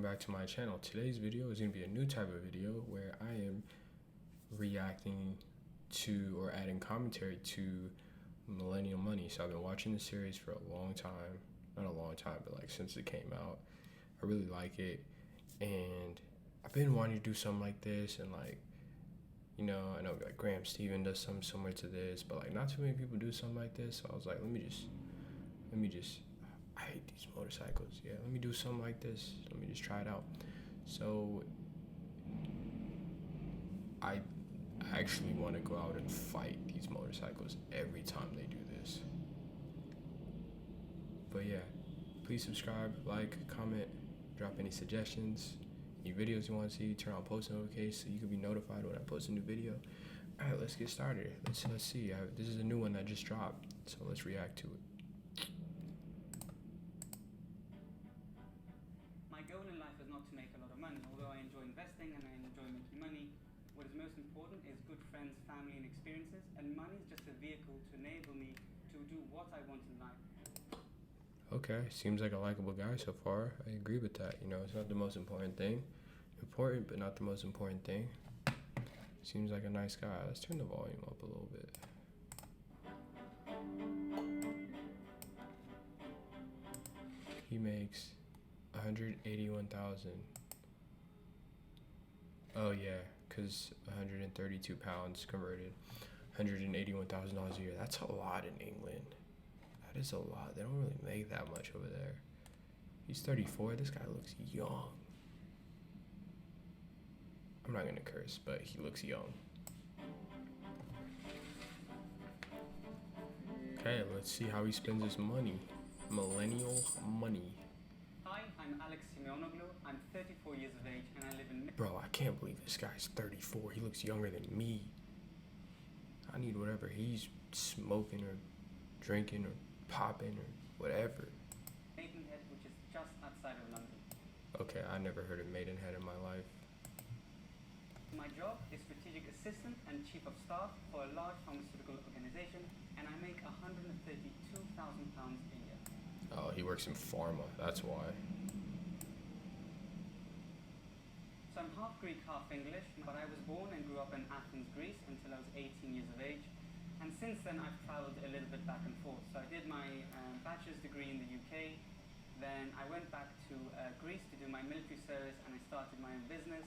Back to my channel. Today's video is going to be a new type of video where I am reacting to or adding commentary to Millennial Money. So I've been watching the series for a long time, not a long time, but like since it came out. I really like it, and I've been wanting to do something like this, and like, you know, I know like Graham Stephan does something similar to this, but like not too many people do something like this. So I was like, let me just I hate these motorcycles. Yeah, let me do something like this. Let me just try it out. So I actually want to go out and fight these motorcycles every time they do this. But yeah, please subscribe, like, comment, drop any suggestions, any videos you want to see, turn on post notifications so you can be notified when I post a new video. All right, let's get started. Let's see. This is a new one that just dropped, so let's react to it. My goal in life is not to make a lot of money. Although I enjoy investing and I enjoy making money, what is most important is good friends, family, and experiences, and money is just a vehicle to enable me to do what I want in life. Okay, seems like a likable guy so far. I agree with that. You know, it's not the most important thing. Important, but not the most important thing. Seems like a nice guy. Let's turn the volume up a little bit. He makes 181,000. Oh yeah, because 132 pounds converted, $181,000 a year. That's a lot in England. That is a lot. They don't really make that much over there. He's 34. This guy looks young. I'm not gonna curse, but he looks young. Okay, let's see how he spends his money. Millennial Money. Hi, I'm Alex Simeonoglu. I'm 34 years of age and I live in... Bro, I can't believe this guy's 34. He looks younger than me. I need whatever he's smoking or drinking or popping or whatever. Maidenhead, which is just outside of London. Okay, I never heard of Maidenhead in my life. My job is strategic assistant and chief of staff for a large pharmaceutical organization, and I make £132,000 a year. Oh, he works in pharma, that's why. So I'm half Greek, half English, but I was born and grew up in Athens, Greece until I was 18 years of age. And since then I've traveled a little bit back and forth. So I did my bachelor's degree in the UK, then I went back to Greece to do my military service and I started my own business.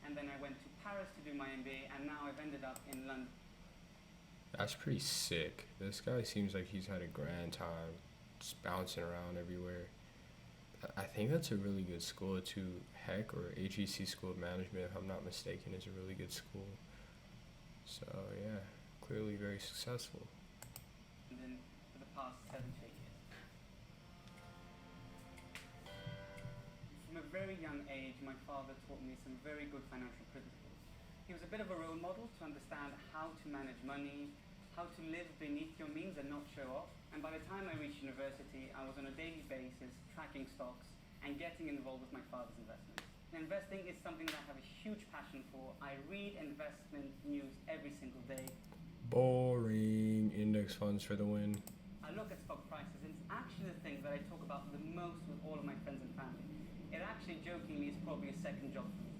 And then I went to Paris to do my MBA, and now I've ended up in London. That's pretty sick. This guy seems like he's had a grand time, just bouncing around everywhere. I think that's a really good school too. HEC, or HEC School of Management, if I'm not mistaken, is a really good school. So yeah, clearly very successful. And then for the past 7 to 8 years. From a very young age, my father taught me some very good financial principles. He was a bit of a role model to understand how to manage money, how to live beneath your means and not show off. And by the time I reached university, I was on a daily basis tracking stocks and getting involved with my father's investments. Investing is something that I have a huge passion for. I read investment news every single day. Boring. Index funds for the win. I look at stock prices, and it's actually the thing that I talk about the most with all of my friends and family. It actually, jokingly, is probably a second job for me.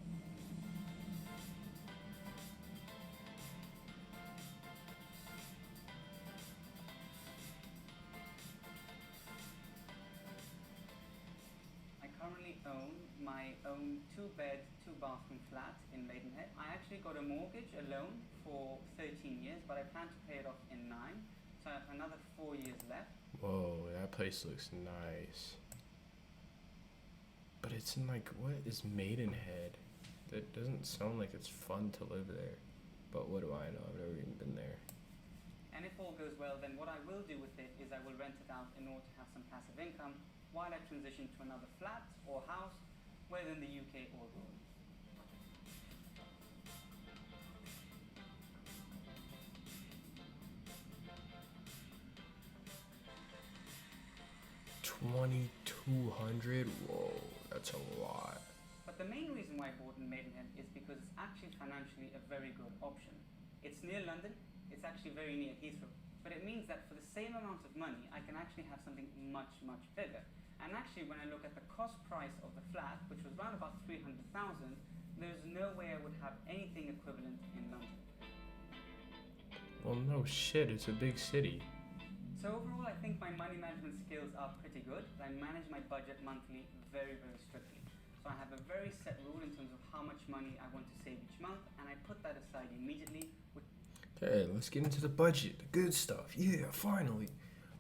I currently own my own 2-bed, 2-bathroom flat in Maidenhead. I actually got a mortgage, a loan, for 13 years, but I plan to pay it off in 9. So I have another 4 years left. Whoa, that place looks nice. But it's in like, what is Maidenhead? That doesn't sound like it's fun to live there. But what do I know? I've never even been there. And if all goes well, then what I will do with it is I will rent it out in order to have some passive income while I transition to another flat or house, whether in the UK or abroad. $2,200? Whoa, that's a lot. But the main reason why I bought in Maidenhead is because it's actually financially a very good option. It's near London, it's actually very near Heathrow. But it means that for the same amount of money, I can actually have something much, much bigger. And actually, when I look at the cost price of the flat, which was around about 300,000, there's no way I would have anything equivalent in London. Well, no shit, it's a big city. So overall, I think my money management skills are pretty good. I manage my budget monthly very, very strictly. So I have a very set rule in terms of how much money I want to save each month, and I put that aside immediately. Okay, let's get into the budget, the good stuff. Yeah, finally.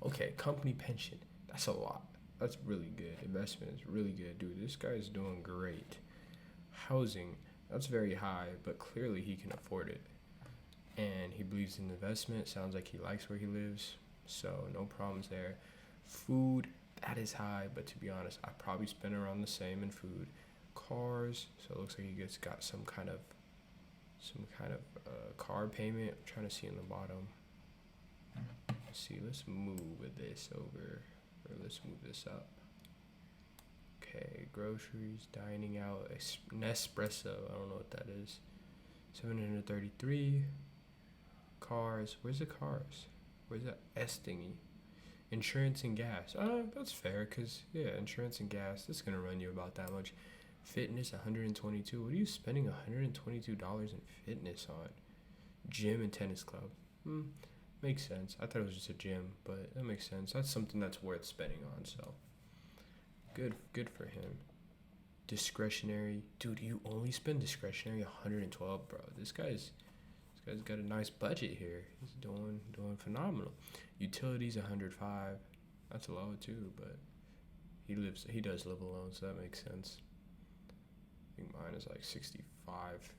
Okay, company pension. That's a lot. That's really good. Investment is really good. Dude, this guy's doing great. Housing, that's very high, but clearly he can afford it. And he believes in investment. Sounds like he likes where he lives, so no problems there. Food, that is high, but to be honest, I probably spend around the same in food. Cars, so it looks like he got some kind of car payment. I'm trying to see in the bottom. Let's see, let's move this over, or let's move this up. Okay, groceries, dining out, Nespresso, I don't know what that is. 733. Cars, where's the cars? Where's that S thingy? Insurance and gas. That's fair, because, yeah, insurance and gas, that's going to run you about that much. Fitness, 122. What are you spending $122 in fitness on? Gym and tennis club. Makes sense. I thought it was just a gym, but that makes sense. That's something that's worth spending on, so good for him. Discretionary. Dude, you only spend discretionary 112, bro. This guy's got a nice budget here. He's doing phenomenal. Utilities 105. That's low too, but he does live alone, so that makes sense. I think mine is like 65.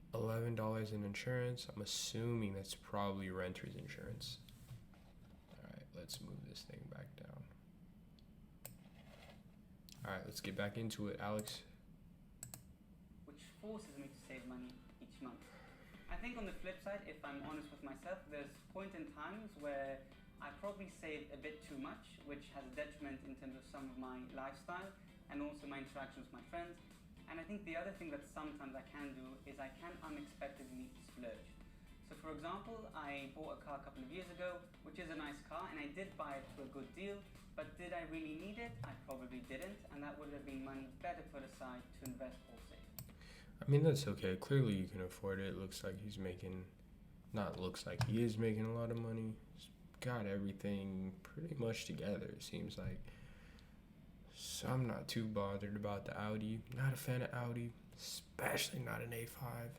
$11 in insurance. I'm assuming that's probably renter's insurance. Alright, let's move this thing back down. Alright, let's get back into it, Alex. Which forces me to save money each month. I think on the flip side, if I'm honest with myself, there's point in times where I probably save a bit too much, which has a detriment in terms of some of my lifestyle and also my interactions with my friends. And I think the other thing that sometimes I can do is I can unexpectedly splurge. So for example, I bought a car a couple of years ago, which is a nice car, and I did buy it for a good deal, but did I really need it? I probably didn't, and that would have been money better put aside to invest or save. I mean, that's okay. Clearly you can afford it. Looks like he is making a lot of money. He's got everything pretty much together, it seems like. So I'm not too bothered about the Audi. Not a fan of Audi, especially not an A5.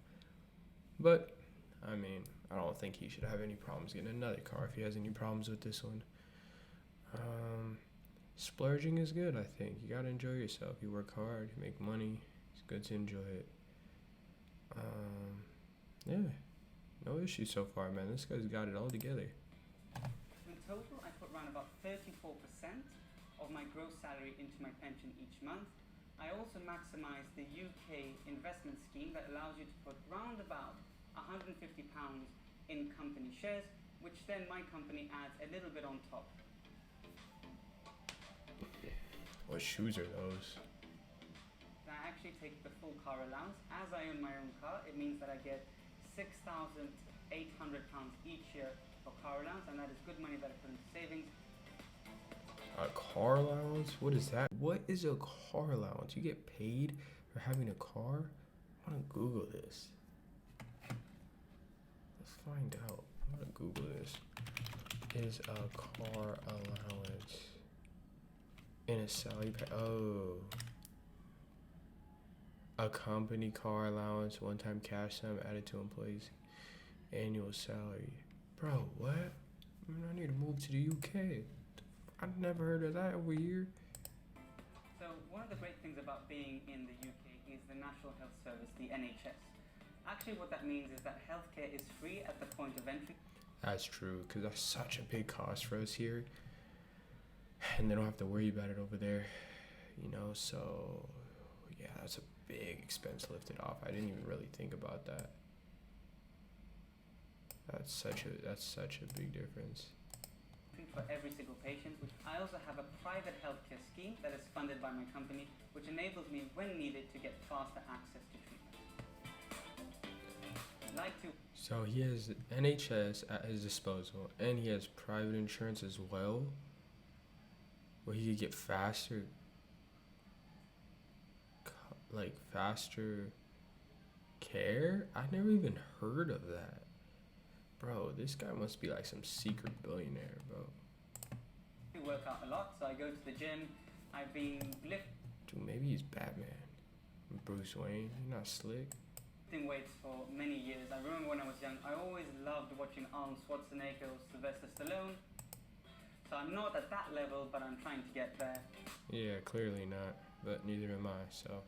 But, I mean, I don't think he should have any problems getting another car if he has any problems with this one. Splurging is good, I think. You gotta enjoy yourself. You work hard, you make money. It's good to enjoy it. Yeah, no issues so far, man. This guy's got it all together. In total, I put around about 34% of my gross salary into my pension each month. I also maximize the UK investment scheme that allows you to put round about £150 in company shares, which then my company adds a little bit on top. What shoes are those? I actually take the full car allowance. As I own my own car, it means that I get £6,800 each year for car allowance, and that is good money that I put into savings. A car allowance? What is that? What is a car allowance? You get paid for having a car? I want to Google this. Let's find out. I'm going to Google this. Is a car allowance in a salary pay? Oh. A company car allowance, one-time cash sum added to employees' annual salary. Bro, what? I mean, I need to move to the UK. I've never heard of that over here. So one of the great things about being in the UK is the National Health Service, the NHS. Actually, what that means is that healthcare is free at the point of entry. That's true, because that's such a big cost for us here. And they don't have to worry about it over there, you know, so yeah, that's a big expense lifted off. I didn't even really think about that. That's such a big difference. For every single patient. I also have a private healthcare scheme that is funded by my company, which enables me, when needed, to get faster access to treatment. like to. So he has NHS at his disposal, and he has private insurance as well, where he could get faster care. I never even heard of that, bro. This guy must be like some secret billionaire, bro. Work out a lot, so I go to the gym. I've been Dude, maybe he's Batman. Bruce Wayne. He's not slick. lifting weights for many years. I remember when I was young, I always loved watching Arnold Schwarzenegger or Sylvester Stallone. So I'm not at that level, but I'm trying to get there. Yeah, clearly not, but neither am I, so.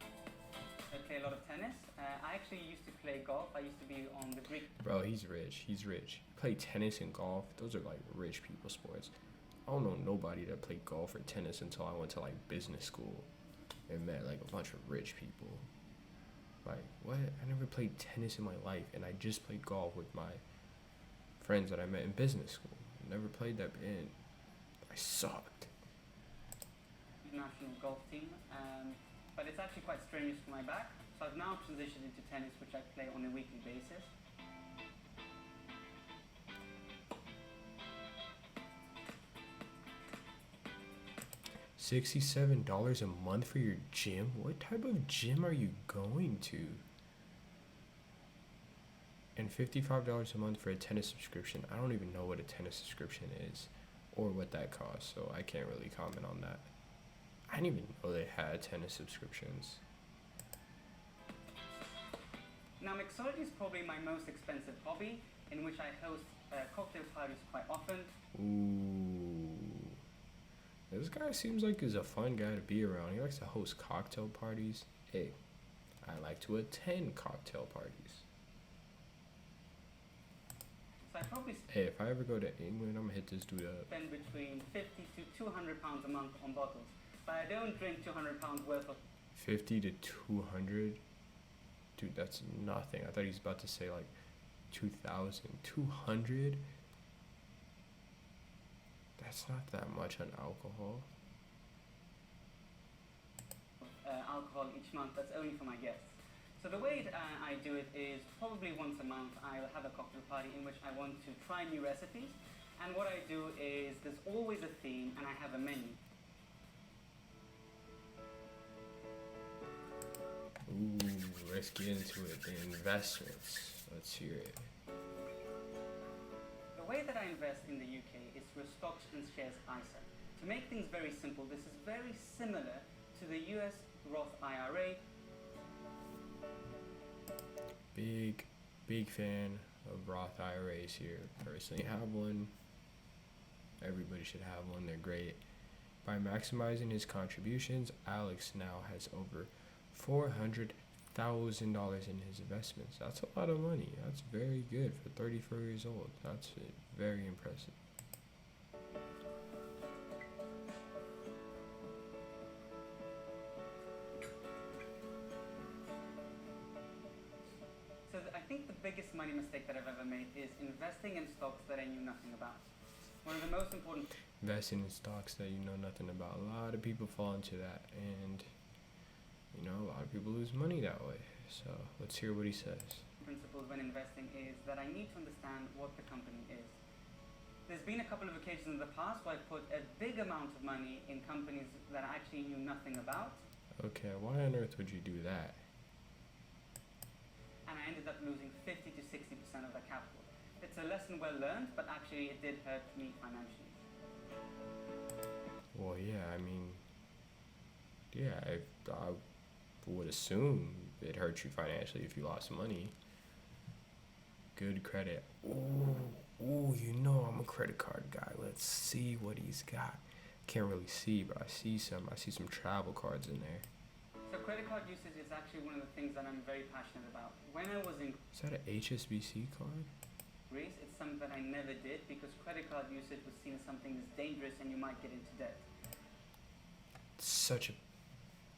I play a lot of tennis. I actually used to play golf. I used to be on the Greek. Bro, he's rich. He's rich. Play tennis and golf. Those are like rich people sports. I don't know nobody that played golf or tennis until I went to like business school and met like a bunch of rich people. Like, what? I never played tennis in my life, and I just played golf with my friends that I met in business school. Never played that, and I sucked. National golf team, but it's actually quite strenuous for my back. So I've now transitioned into tennis, which I play on a weekly basis. $67 a month for your gym? What type of gym are you going to? And $55 a month for a tennis subscription. I don't even know what a tennis subscription is or what that costs, so I can't really comment on that. I didn't even know they had tennis subscriptions. Now, mixology is probably my most expensive hobby, in which I host cocktail parties quite often. Ooh. This guy seems like he's a fun guy to be around. He likes to host cocktail parties. Hey, I like to attend cocktail parties. So I probably Hey, if I ever go to England, I'm gonna hit this dude up. spend between 50 to 200 pounds a month on bottles. But I don't drink 200 pounds worth of 50 to 200? Dude, that's nothing. I thought he was about to say like 2,000. 200? That's not that much on alcohol. alcohol each month. That's only for my guests. So the way I do it is probably once a month I'll have a cocktail party in which I want to try new recipes. And what I do is there's always a theme and I have a menu. Ooh, let's get into it. The investments. Let's hear it. The way that I invest in the UK is through a stocks and shares ISA. To make things very simple, this is very similar to the US Roth IRA. Big fan of Roth IRAs here. Personally have one. Everybody should have one. They're great. By maximizing his contributions, Alex now has over $400,000 in his investments. That's a lot of money. That's very good for 34 years old. That's very impressive. So I think the biggest money mistake that I've ever made is investing in stocks that I knew nothing about. One of the most important Investing in stocks that you know nothing about. A lot of people fall into that, and a lot of people lose money that way. So let's hear what he says. principles when investing is that I need to understand what the company is. There's been a couple of occasions in the past where I put a big amount of money in companies that I actually knew nothing about. Okay, why on earth would you do that? And I ended up losing 50 to 60% of the capital. It's a lesson well learned, but actually it did hurt me financially. Well, yeah, I would assume it hurt you financially if you lost money. Good credit. Ooh, I'm a credit card guy. Let's see what he's got. Can't really see, but I see some travel cards in there. So credit card usage is actually one of the things that I'm very passionate about. When I was in Is that an HSBC card? Greece, it's something that I never did because credit card usage was seen as something that's dangerous and you might get into debt. Such a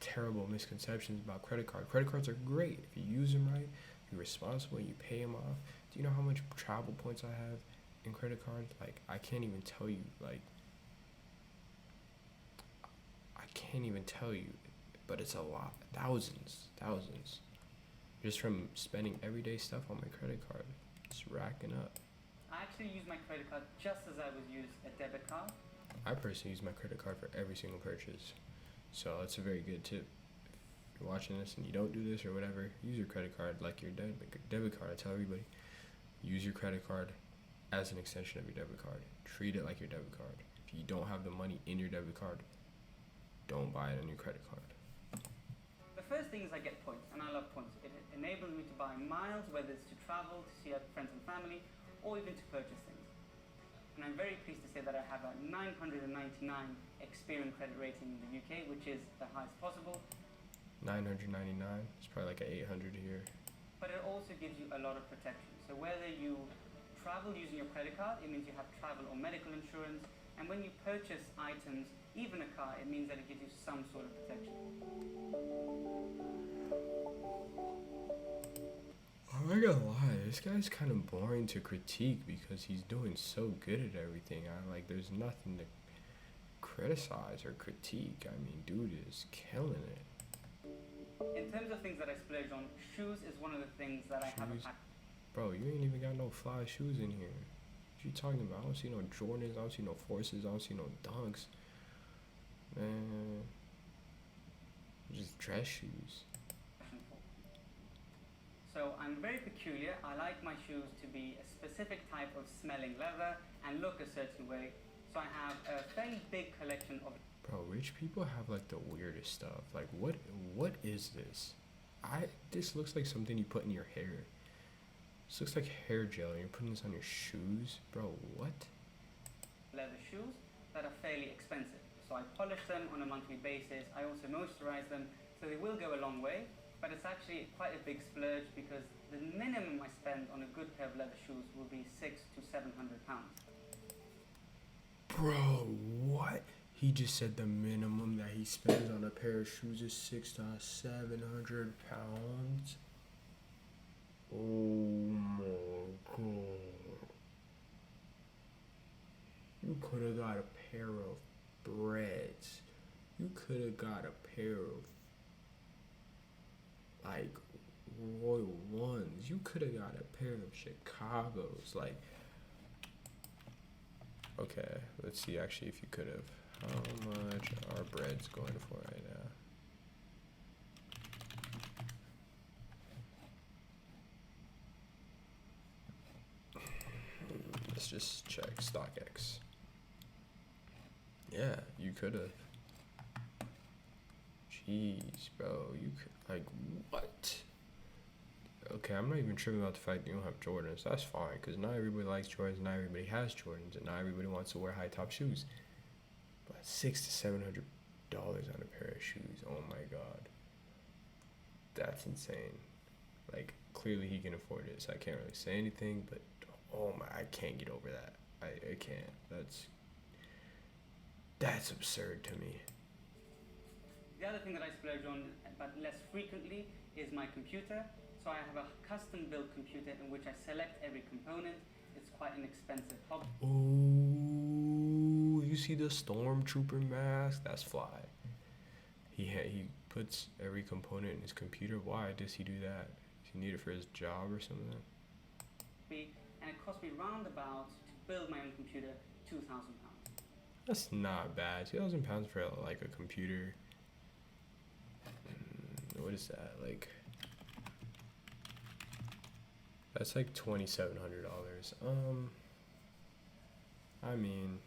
terrible misconceptions about credit cards. Credit cards are great if you use them right, you're responsible, you pay them off. Do you know how much travel points I have in credit cards? Like, I can't even tell you, but it's a lot. Thousands. just from spending everyday stuff on my credit card. It's racking up. I actually use my credit card just as I would use a debit card. I personally use my credit card for every single purchase. So that's a very good tip. If you're watching this and you don't do this or whatever, use your credit card like your debit card. I tell everybody, use your credit card as an extension of your debit card. Treat it like your debit card. If you don't have the money in your debit card, don't buy it on your credit card. The first thing is I get points, and I love points. It enables me to buy miles, whether it's to travel, to see friends and family, or even to purchase things. And I'm very pleased to say that I have a 999 Experian credit rating in the UK, which is the highest possible. 999. It's probably like an 800 here. But it also gives you a lot of protection. So whether you travel using your credit card, it means you have travel or medical insurance. And when you purchase items, even a car, it means that it gives you some sort of protection. I'm not gonna lie, this guy's kind of boring to critique because he's doing so good at everything. There's nothing to criticize or critique. I mean, dude is killing it. In terms of things that I splurge on, shoes is one of the things that I have a pack. Bro, you ain't even got no fly shoes in here. What you talking about? I don't see no Jordans, I don't see no Forces, I don't see no Dunks. Man, just dress shoes. So I'm very peculiar. I like my shoes to be a specific type of smelling leather and look a certain way. So I have a fairly big collection of... Bro, rich people have like the weirdest stuff. Like what is this? This looks like something you put in your hair. This looks like hair gel and you're putting this on your shoes? Bro, what? Leather shoes that are fairly expensive. So I polish them on a monthly basis. I also moisturize them, so they will go a long way. But it's actually quite a big splurge because the minimum I spend on a good pair of leather shoes will be £600 to £700. Bro, what? He just said the minimum that he spends on a pair of shoes is £600 to £700. Oh my god. You could have got a pair of breads. You could have got a pair of like Royal Ones. You could have got a pair of Chicago's. Like, okay, let's see actually if you could have. How much are breads going for right now? Let's just check StockX. Yeah, you could have. Jeez, bro, you could, like, what? Okay, I'm not even tripping about the fact that you don't have Jordans. That's fine, because not everybody likes Jordans, not everybody has Jordans, and not everybody wants to wear high top shoes. But $600 to $700 on a pair of shoes, oh my god. That's insane. Like, clearly he can afford it, so I can't really say anything, but oh my, I can't get over that. I can't. That's absurd to me. The other thing that I splurge on, but less frequently, is my computer. So I have a custom-built computer in which I select every component. It's quite an expensive hobby. Oh, you see the stormtrooper mask? That's fly. He puts every component in his computer. Why does he do that? Does he need it for his job or something? And it cost me roundabout to build my own computer £2,000. That's not bad. £2,000 for like a computer. What is that? Like, that's like $2,700. I mean,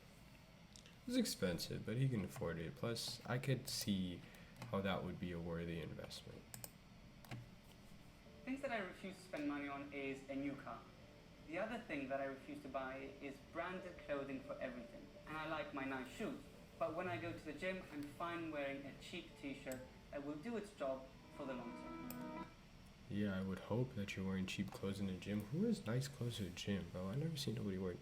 it's expensive, but he can afford it. Plus, I could see how that would be a worthy investment. Things that I refuse to spend money on is a new car. The other thing that I refuse to buy is branded clothing for everything. And I like my nice shoes. But when I go to the gym, I'm fine wearing a cheap t-shirt that will do its job for the long term. Yeah, I would hope that you're wearing cheap clothes in the gym. Who wears nice clothes to the gym, bro? I never seen nobody wear.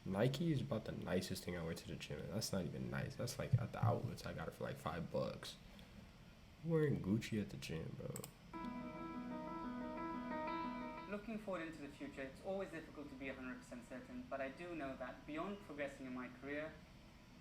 Nike is about the nicest thing I wear to the gym. And that's not even nice. That's like at the outlets. I got it for like $5. I'm wearing Gucci at the gym, bro. Looking forward into the future, it's always difficult to be 100% certain, but I do know that beyond progressing in my career,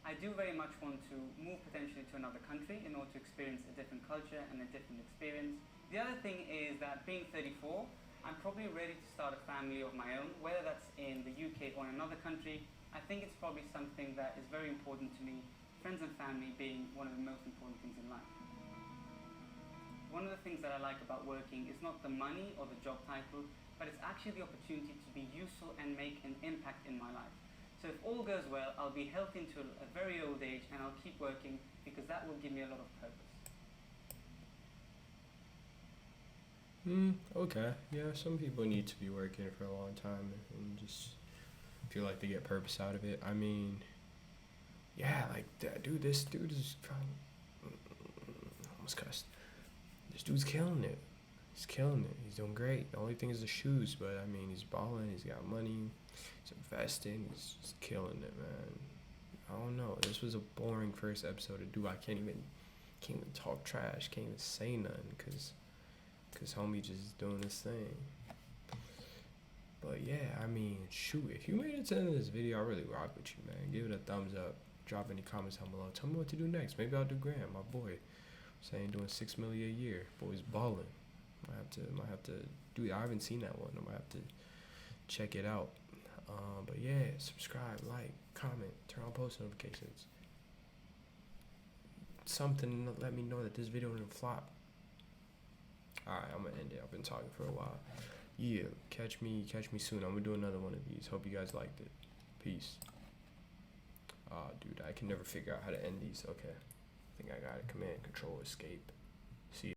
I do very much want to move potentially to another country in order to experience a different culture and a different experience. The other thing is that being 34, I'm probably ready to start a family of my own, whether that's in the UK or in another country. I think it's probably something that is very important to me, friends and family being one of the most important things in life. One of the things that I like about working is not the money or the job title, but it's actually the opportunity to be useful and make an impact in my life. So if all goes well, I'll be healthy until a very old age, and I'll keep working because that will give me a lot of purpose. Okay. Yeah, some people need to be working for a long time and just feel like they get purpose out of it. I mean, yeah, like that dude. This dude is almost cussed. This dude's killing it. He's killing it. He's doing great. The only thing is the shoes, but I mean, he's balling. He's got money. He's investing. He's just killing it, man. I don't know. This was a boring first episode to do. I can't even talk trash. Can't even say nothing cause homie just doing his thing. But yeah, I mean, shoot. If you made it to the end of this video, I really rock with you, man. Give it a thumbs up. Drop any comments down below. Tell me what to do next. Maybe I'll do Graham, my boy. Saying doing $6 million a year. Boy's balling. Might have to do it. I haven't seen that one. I might have to check it out. But yeah, subscribe, like, comment, turn on post notifications. Something to let me know that this video didn't flop. Alright, I'm gonna end it. I've been talking for a while. Yeah, catch me soon. I'm gonna do another one of these. Hope you guys liked it. Peace. Dude, I can never figure out how to end these. Okay. I think I got it. Command, Control, Escape. See ya.